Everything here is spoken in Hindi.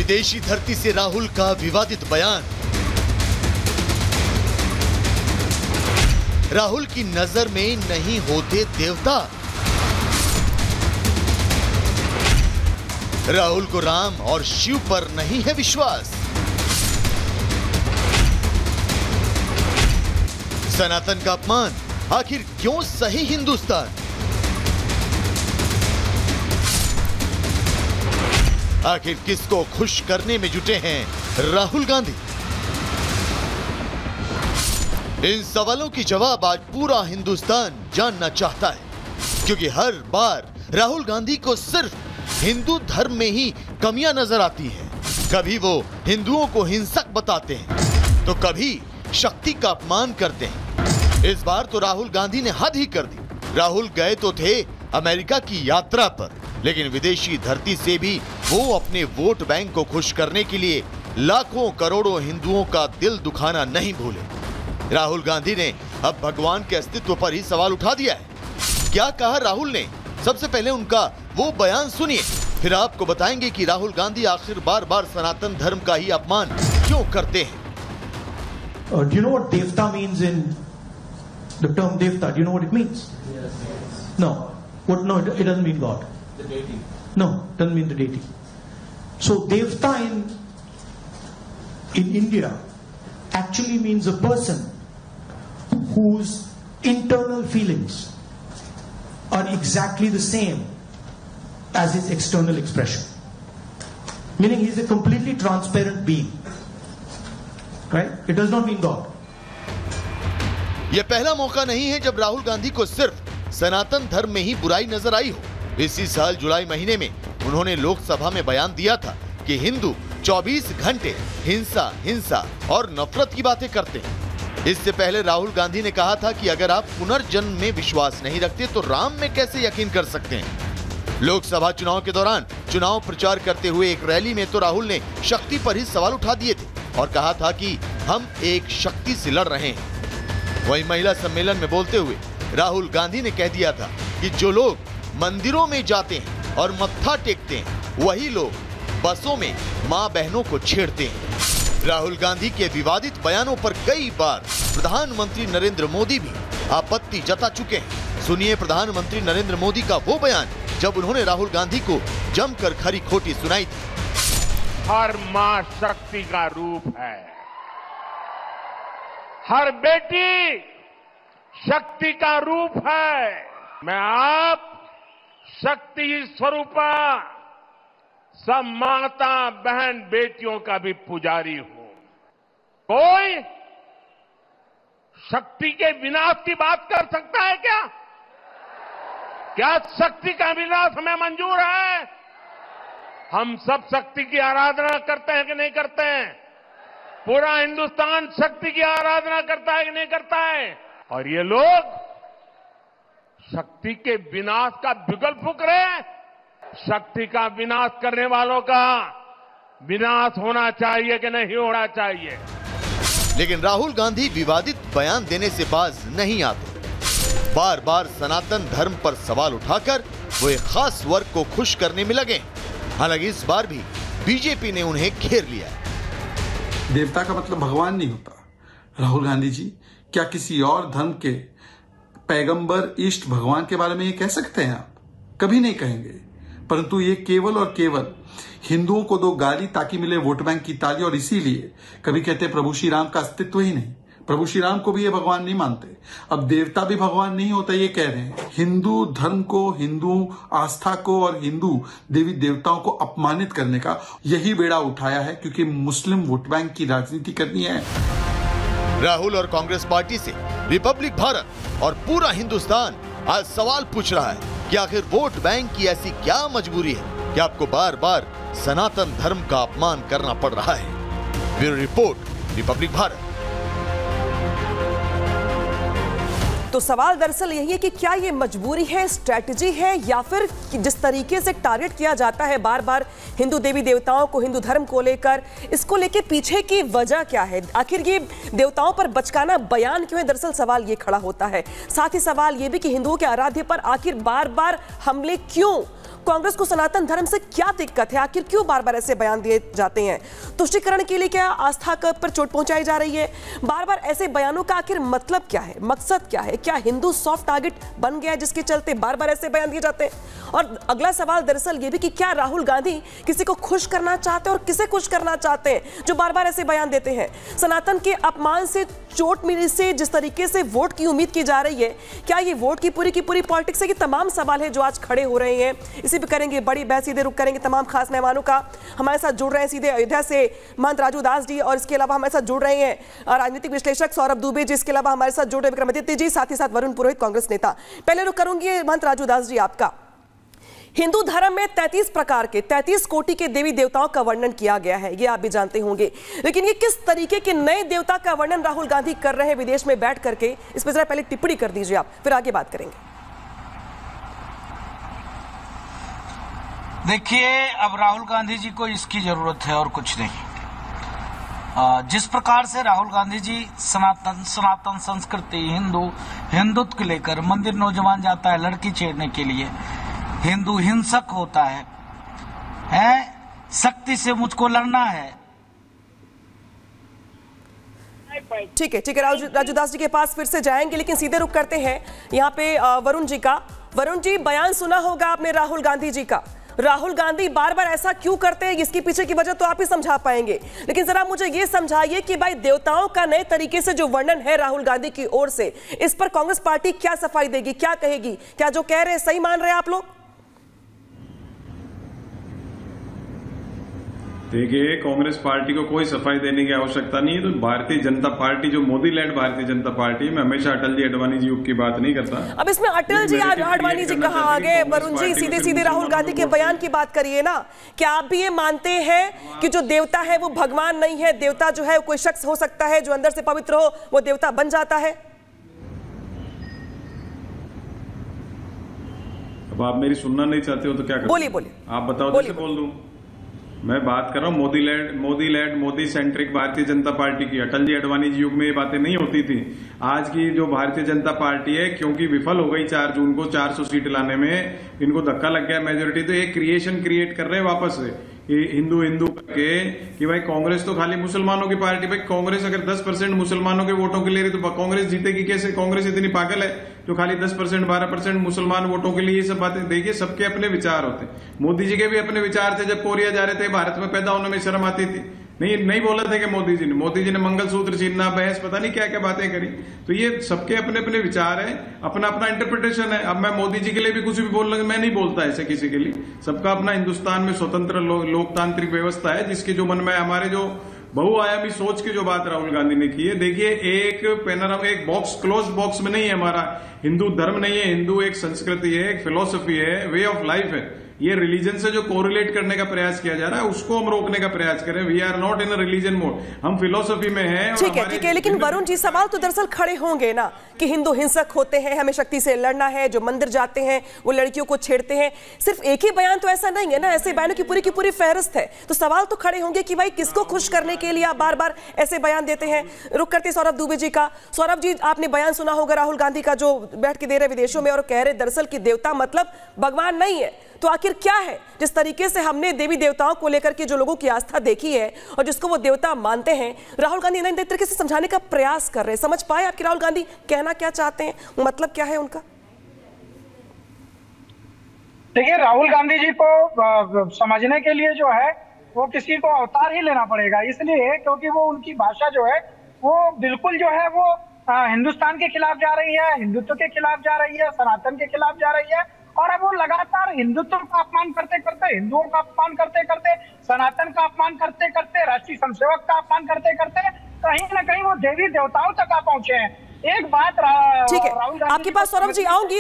विदेशी धरती से राहुल का विवादित बयान। राहुल की नजर में नहीं होते देवता। राहुल को राम और शिव पर नहीं है विश्वास। सनातन का अपमान, आखिर क्यों सही हिंदुस्तान? आखिर किसको खुश करने में जुटे हैं राहुल गांधी? इन सवालों की जवाब आज पूरा हिंदुस्तान जानना चाहता है, क्योंकि हर बार राहुल गांधी को सिर्फ हिंदू धर्म में ही कमियां नजर आती हैं। कभी वो हिंदुओं को हिंसक बताते हैं तो कभी शक्ति का अपमान करते हैं। इस बार तो राहुल गांधी ने हद ही कर दी। राहुल गए तो थे अमेरिका की यात्रा पर, लेकिन विदेशी धरती से भी वो अपने वोट बैंक को खुश करने के लिए लाखों करोड़ों हिंदुओं का दिल दुखाना नहीं भूले। राहुल गांधी ने अब भगवान के अस्तित्व पर ही सवाल उठा दिया है। क्या कहा राहुल ने? सबसे पहले उनका वो बयान सुनिए, फिर आपको बताएंगे कि राहुल गांधी आखिर बार बार सनातन धर्म का ही अपमान क्यों करते हैं। Do you know what devta means in the term devta? Do you know what it means? Yes. No. What? No, it doesn't mean God. The deity. No, it doesn't mean the deity. So devta in India actually means a person whose internal feelings are exactly the same as his external expression. Meaning he is a completely transparent being. Right? It does not mean God. यह पहला मौका नहीं है जब राहुल गांधी को सिर्फ सनातन धर्म में ही बुराई नजर आई हो। इसी साल जुलाई महीने में उन्होंने लोकसभा में बयान दिया था कि हिंदू 24 घंटे हिंसा, हिंसा और नफरत की बातें करते हैं। इससे पहले राहुल गांधी ने कहा था कि अगर आप पुनर्जन्म में विश्वास नहीं रखते तो राम में कैसे यकीन कर सकते हैं। लोकसभा चुनाव के दौरान चुनाव प्रचार करते हुए एक रैली में तो राहुल ने शक्ति पर ही सवाल उठा दिए थे और कहा था कि हम एक शक्ति से लड़ रहे हैं। वहीं महिला सम्मेलन में बोलते हुए राहुल गांधी ने कह दिया था कि जो लोग मंदिरों में जाते हैं और मत्था टेकते हैं, वही लोग बसों में मां बहनों को छेड़ते हैं। राहुल गांधी के विवादित बयानों पर कई बार प्रधानमंत्री नरेंद्र मोदी भी आपत्ति जता चुके हैं। सुनिए प्रधानमंत्री नरेंद्र मोदी का वो बयान जब उन्होंने राहुल गांधी को जमकर खरी खोटी सुनाई थी। हर मां शक्ति का रूप है, हर बेटी शक्ति का रूप है। मैं आप शक्ति स्वरूपा सब माता बहन बेटियों का भी पुजारी हूं। कोई शक्ति के विनाश की बात कर सकता है क्या? क्या शक्ति का विनाश हमें मंजूर है? हम सब शक्ति की आराधना करते हैं कि नहीं करते हैं? पूरा हिंदुस्तान शक्ति की आराधना करता है कि नहीं करता है? और ये लोग शक्ति के विनाश का बिगुल फूंक रहे हैं। शक्ति का विनाश करने वालों का विनाश होना चाहिए कि नहीं होना चाहिए? लेकिन राहुल गांधी विवादित बयान देने से बाज नहीं आते। बार बार सनातन धर्म पर सवाल उठाकर वो एक खास वर्ग को खुश करने में लगे। हालांकि इस बार भी बीजेपी ने उन्हें घेर लिया है। देवता का मतलब भगवान नहीं होता। राहुल गांधी जी, क्या किसी और धर्म के पैगंबर इष्ट भगवान के बारे में ये कह सकते हैं? आप कभी नहीं कहेंगे। परंतु ये केवल और केवल हिंदुओं को दो गाली ताकि मिले वोट बैंक की ताली, और इसीलिए कभी कहते प्रभु श्री राम का अस्तित्व ही नहीं। प्रभु श्री राम को भी ये भगवान नहीं मानते। अब देवता भी भगवान नहीं होता ये कह रहे हैं। हिंदू धर्म को, हिंदू आस्था को और हिंदू देवी देवताओं को अपमानित करने का यही बेड़ा उठाया है, क्योंकि मुस्लिम वोट बैंक की राजनीति करनी है। राहुल और कांग्रेस पार्टी से रिपब्लिक भारत और पूरा हिंदुस्तान आज सवाल पूछ रहा है कि आखिर वोट बैंक की ऐसी क्या मजबूरी है कि आपको बार बार सनातन धर्म का अपमान करना पड़ रहा है। Bureau report, Republic Bharat. तो सवाल दरअसल यही है कि क्या ये मजबूरी है, स्ट्रैटेजी है, या फिर जिस तरीके से टारगेट किया जाता है बार बार हिंदू देवी देवताओं को, हिंदू धर्म को लेकर, इसको लेकर पीछे की वजह क्या है? आखिर ये देवताओं पर बचकाना बयान क्यों है? दरअसल सवाल ये खड़ा होता है। साथ ही सवाल ये भी कि हिंदुओं के आराध्य पर आखिर बार बार हमले क्यों? कांग्रेस को सनातन धर्म से क्या दिक्कत है? आखिर क्यों बार बार ऐसे बयान दिए जाते हैं? तुष्टीकरण के लिए क्या आस्था पर चोट पहुंचाई जा रही है? बार बार ऐसे बयानों का आखिर मतलब क्या है, मकसद क्या है? क्या हिंदू सॉफ्ट टारगेट बन गया है जिसके चलते बार बार ऐसे बयान दिए जाते हैं? और अगला सवाल दरअसल ये भी कि क्या राहुल गांधी किसी को खुश करना चाहते हैं और किसे खुश करना चाहते हैं जो बार बार ऐसे बयान देते हैं? सनातन के अपमान से, चोट मिलने से जिस तरीके से वोट की उम्मीद की जा रही है, क्या ये वोट की पूरी पॉलिटिक्स है? ये तमाम सवाल है जो आज खड़े हो रहे हैं। इसी पे करेंगे बड़ी बहस, सीधे रुक करेंगे तमाम खास मेहमानों का। हमारे साथ जुड़ रहे हैं सीधे अयोध्या से महंत राजू दास जी, और इसके अलावा हमारे साथ जुड़ रहे हैं राजनीतिक विश्लेषक सौरभ दुबे जी, इसके अलावा हमारे साथ जुड़ रहे विक्रमादित्य जी, साथ ही साथ वरुण पुरोहित कांग्रेस नेता। पहले रुक करूंगी महंत राजू दास जी आपका। हिंदू धर्म में 33 प्रकार के 33 कोटि के देवी देवताओं का वर्णन किया गया है, ये आप भी जानते होंगे, लेकिन ये किस तरीके के नए देवता का वर्णन राहुल गांधी कर रहे हैं विदेश में बैठ करके, इस पर जरा पहले टिप्पणी कर दीजिए आप, फिर आगे बात करेंगे। देखिए, अब राहुल गांधी जी को इसकी जरूरत है और कुछ नहीं। जिस प्रकार से राहुल गांधी जी सनातन संस्कृति, हिंदुत्व को लेकर मंदिर नौजवान जाता है लड़की छेड़ने के लिए, हिंदू हिंसक होता है, शक्ति से मुझको लड़ना है। ठीक है राजू दास जी के पास फिर से जाएंगे, लेकिन सीधे रुक करते हैं यहाँ पे वरुण जी का। वरुण जी, बयान सुना होगा आपने राहुल गांधी जी का। राहुल गांधी बार बार ऐसा क्यों करते हैं, इसके पीछे की वजह तो आप ही समझा पाएंगे, लेकिन जरा मुझे ये समझाइए कि भाई देवताओं का नए तरीके से जो वर्णन है राहुल गांधी की ओर से, इस पर कांग्रेस पार्टी क्या सफाई देगी, क्या कहेगी? क्या जो कह रहे हैं सही मान रहे हैं आप लोग? देखिए, कांग्रेस पार्टी को कोई सफाई देने की आवश्यकता नहीं है। तो भारतीय जनता पार्टी जो मोदी लैंड भारतीय जनता पार्टी, मैं हमेशा अटल जी अडवाणी जी युग की बात नहीं करता। अब इसमें अटल जी अडवाणी जी कहाँ आ गए? वरुण जी, सीधे राहुल गांधी के बयान की बात करिए ना। क्या आप भी ये मानते हैं कि जो देवता है वो भगवान नहीं है? देवता जो है कोई शख्स हो सकता है जो अंदर से पवित्र हो, वो देवता बन जाता है? अब आप मेरी सुनना नहीं चाहते हो तो क्या करें? बोलिए। आप बताओ, कैसे बोल दूं? मैं बात कर रहा हूँ मोदी सेंट्रिक भारतीय जनता पार्टी की। अटल जी अडवाणी जी युग में ये बातें नहीं होती थी। आज की जो भारतीय जनता पार्टी है, क्योंकि विफल हो गई 4 जून को 400 सीट लाने में, इनको धक्का लग गया मेजोरिटी, तो एक क्रिएट कर रहे हैं वापस से हिंदू के कि भाई कांग्रेस तो खाली मुसलमानों की पार्टी। भाई कांग्रेस अगर 10% मुसलमानों के वोटों के ले रही तो कांग्रेस जीतेगी कैसे? कांग्रेस इतनी पागल है जो खाली 10% 12% मुसलमान वोटों के लिए ये सब बातें? देखिए, सबके अपने विचार होते हैं। मोदी जी के भी अपने विचार थे। जब कोरिया जा रहे थे, भारत में पैदा होने में शर्म आती थी, नहीं बोला था कि मोदी जी ने मंगलसूत्र छीनना, बहस, पता नहीं क्या क्या बातें करी। तो ये सबके अपने अपने विचार है, अपना इंटरप्रिटेशन है। अब मैं मोदी जी के लिए भी कुछ भी बोल रहा, मैं नहीं बोलता ऐसे किसी के लिए। सबका अपना हिंदुस्तान में स्वतंत्र लोकतांत्रिक व्यवस्था है, जिसके जो मन में हमारे जो बहुआयामी सोच की जो बात राहुल गांधी ने की है। देखिए, एक बॉक्स, क्लोज बॉक्स में नहीं है हमारा। हिंदू धर्म नहीं है, हिंदू एक संस्कृति है, एक फिलोसफी है, वे ऑफ लाइफ है। ये रिलीजन से जो कोरिलेट करने का प्रयास किया जा रहा है, उसको हम रोकने का प्रयास करें। We are not in a religion mode, हम फिलोसफी में हैं। ठीक है, लेकिन वरुण जी, सवाल तो दरअसल खड़े होंगे ना कि हिंदू हिंसक होते हैं, हमें शक्ति से लड़ना है, जो मंदिर जाते हैं वो लड़कियों को छेड़ते हैं। सिर्फ एक ही बयान तो ऐसा नहीं है ना, ऐसे बयानों की पूरी फहरिस्त है। तो सवाल तो खड़े होंगे कि भाई किसको खुश करने के लिए आप बार बार ऐसे बयान देते हैं? रुक करते सौरभ दुबे जी का। सौरभ जी, आपने बयान सुना होगा राहुल गांधी का, जो बैठ के दे रहे विदेशों में और कह रहे दरअसल कि देवता मतलब भगवान नहीं है। तो आखिर क्या है? जिस तरीके से हमने देवी देवताओं को लेकर के जो लोगों की आस्था देखी है और जिसको वो देवता मानते हैं, राहुल गांधी नए तरीके से समझाने का प्रयास कर रहे हैं। समझ पाए आपकी राहुल गांधी कहना क्या चाहते हैं, मतलब क्या है उनका? देखिए, राहुल गांधी जी को समझने के लिए जो है वो किसी को अवतार ही लेना पड़ेगा, इसलिए क्योंकि वो उनकी भाषा जो है वो बिल्कुल जो है वो हिंदुस्तान के खिलाफ जा रही है, हिंदुत्व के खिलाफ जा रही है, सनातन के खिलाफ जा रही है। और अब वो लगातार हिंदुत्व का अपमान करते करते, हिंदुओं का अपमान करते करते, सनातन का अपमान करते करते, राष्ट्रीय स्वयंसेवक का अपमान करते करते कहीं ना कहीं वो देवी देवताओं तक आ पहुंचे हैं। एक बात ठीक है, आपके पास सौरभ जी आऊंगी।